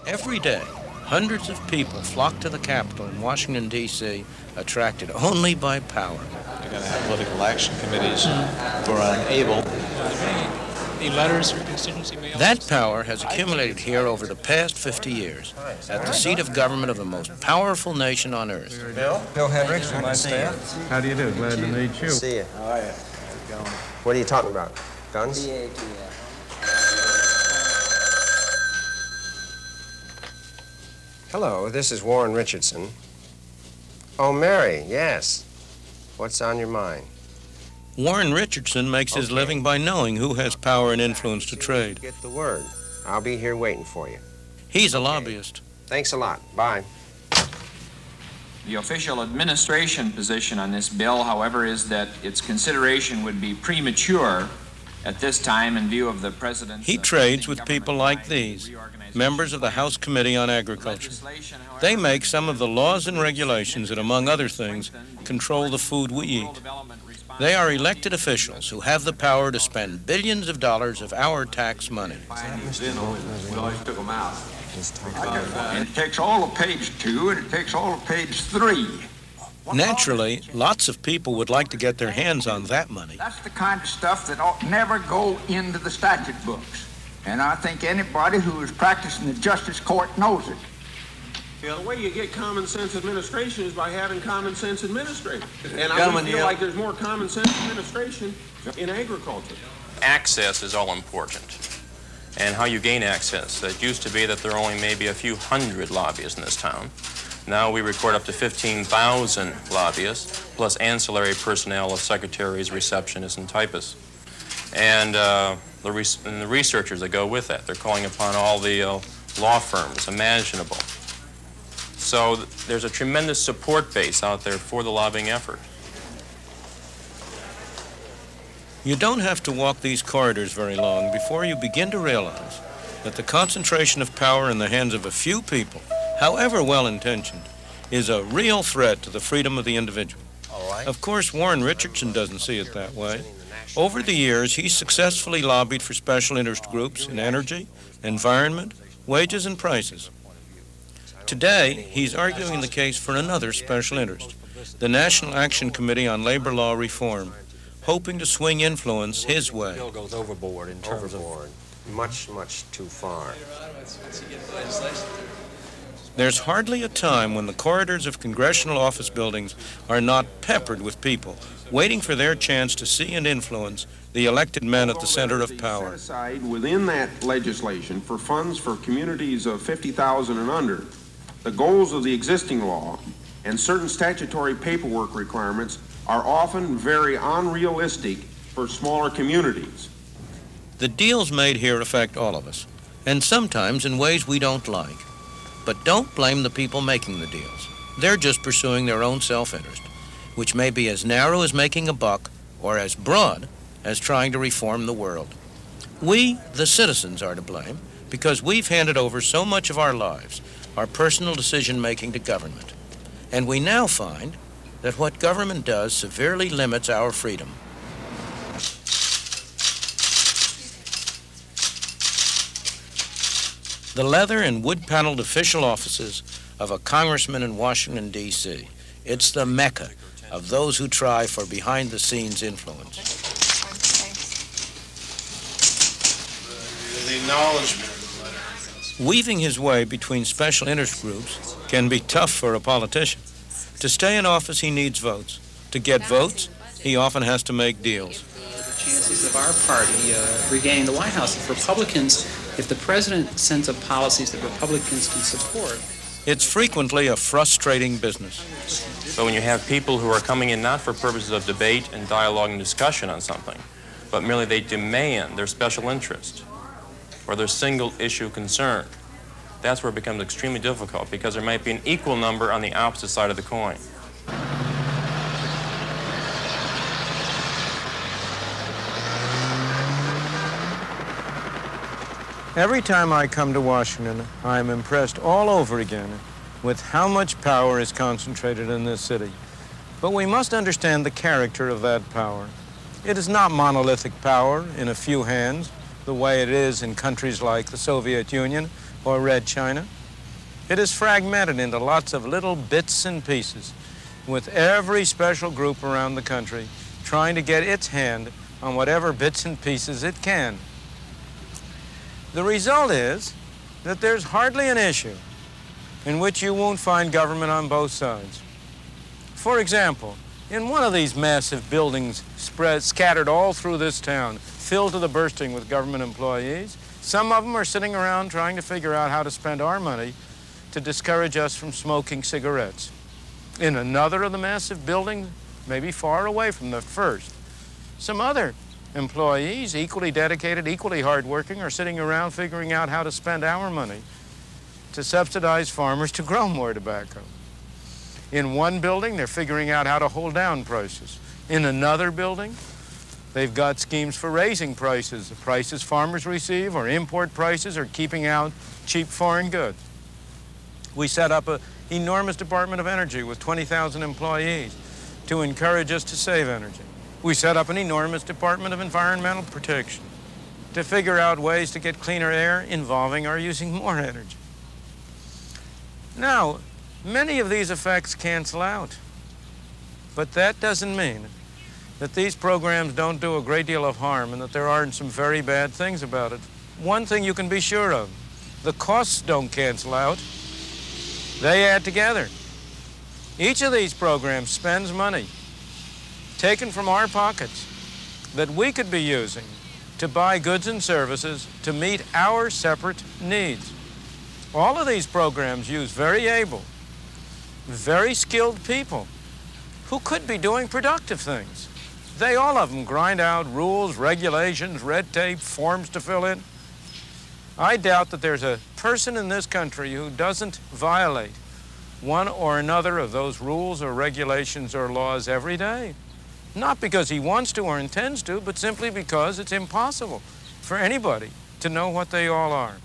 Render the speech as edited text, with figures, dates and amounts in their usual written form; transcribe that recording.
Every day, hundreds of people flock to the Capitol in Washington, D.C., attracted only by power. You're going to have political action committees who are unable. Any letters or constituency mail? That power has accumulated here over the past 50 years at the seat of government of the most powerful nation on earth. Bill Hendricks from my staff. How do you do? Glad to meet you. See you. How are you? What are you talking about? Guns? Hello, this is Warren Richardson. Oh, Mary, yes. What's on your mind? Warren Richardson makes his living by knowing who has power and influence to trade. Get the word. I'll be here waiting for you. He's a lobbyist. Thanks a lot. Bye. The official administration position on this bill, however, is that its consideration would be premature at this time in view of the president's... He trades with people like these, members of the House Committee on Agriculture. They make some of the laws and regulations that, among other things, control the food we eat. They are elected officials who have the power to spend billions of dollars of our tax money. It takes all of page 2 and it takes all of page 3. Naturally, lots of people would like to get their hands on that money. That's the kind of stuff that ought never go into the statute books. And I think anybody who is practicing the justice court knows it. You know, the way you get common sense administration is by having common sense administrators. And I feel like there's more common sense administration in agriculture. Access is all important. And how you gain access. It used to be that there are only maybe a few hundred lobbyists in this town. Now we record up to 15,000 lobbyists, plus ancillary personnel of secretaries, receptionists, and typists. And the researchers that go with that. They're calling upon all the law firms imaginable. So there's a tremendous support base out there for the lobbying effort. You don't have to walk these corridors very long before you begin to realize that the concentration of power in the hands of a few people, however well-intentioned, is a real threat to the freedom of the individual. Of course, Warren Richardson doesn't see it that way. Over the years, he's successfully lobbied for special interest groups in energy, environment, wages, and prices. Today, he's arguing the case for another special interest, the National Action Committee on Labor Law Reform, hoping to swing influence his way. Bill goes overboard in terms of... Much, much too far. There's hardly a time when the corridors of congressional office buildings are not peppered with people waiting for their chance to see and influence the elected men at the center of power. Set aside within that legislation for funds for communities of 50,000 and under, the goals of the existing law and certain statutory paperwork requirements are often very unrealistic for smaller communities. The deals made here affect all of us, and sometimes in ways we don't like. But don't blame the people making the deals. They're just pursuing their own self-interest, which may be as narrow as making a buck or as broad as trying to reform the world. We, the citizens, are to blame because we've handed over so much of our lives, our personal decision-making to government. And we now find that what government does severely limits our freedom. The leather and wood-paneled official offices of a congressman in Washington, D.C. It's the mecca of those who try for behind-the-scenes influence. The acknowledgement of the letter. Weaving his way between special interest groups can be tough for a politician. To stay in office, he needs votes. To get votes, he often has to make deals. The chances of our party regaining the White House, if Republicans, if the president sends up policies that Republicans can support. It's frequently a frustrating business. But when you have people who are coming in not for purposes of debate and dialogue and discussion on something, but merely they demand their special interest or their single issue concern, that's where it becomes extremely difficult because there might be an equal number on the opposite side of the coin. Every time I come to Washington, I'm impressed all over again with how much power is concentrated in this city. But we must understand the character of that power. It is not monolithic power in a few hands, the way it is in countries like the Soviet Union or red china. It is fragmented into lots of little bits and pieces, with every special group around the country trying to get its hand on whatever bits and pieces it can. The result is that there's hardly an issue in which you won't find government on both sides. For example, in one of these massive buildings scattered all through this town, filled to the bursting with government employees, some of them are sitting around trying to figure out how to spend our money to discourage us from smoking cigarettes. In another of the massive buildings, maybe far away from the first, some other employees, equally dedicated, equally hardworking, are sitting around figuring out how to spend our money to subsidize farmers to grow more tobacco. In one building, they're figuring out how to hold down prices. In another building, they've got schemes for raising prices. The prices farmers receive or import prices or keeping out cheap foreign goods. We set up an enormous Department of Energy with 20,000 employees to encourage us to save energy. We set up an enormous Department of Environmental Protection to figure out ways to get cleaner air involving our using more energy. Now, many of these effects cancel out, but that doesn't mean that these programs don't do a great deal of harm and that there aren't some very bad things about it. One thing you can be sure of, the costs don't cancel out, they add together. Each of these programs spends money taken from our pockets that we could be using to buy goods and services to meet our separate needs. All of these programs use very able, very skilled people who could be doing productive things. They, all of them, grind out rules, regulations, red tape, forms to fill in. I doubt that there's a person in this country who doesn't violate one or another of those rules or regulations or laws every day. Not because he wants to or intends to, but simply because it's impossible for anybody to know what they all are.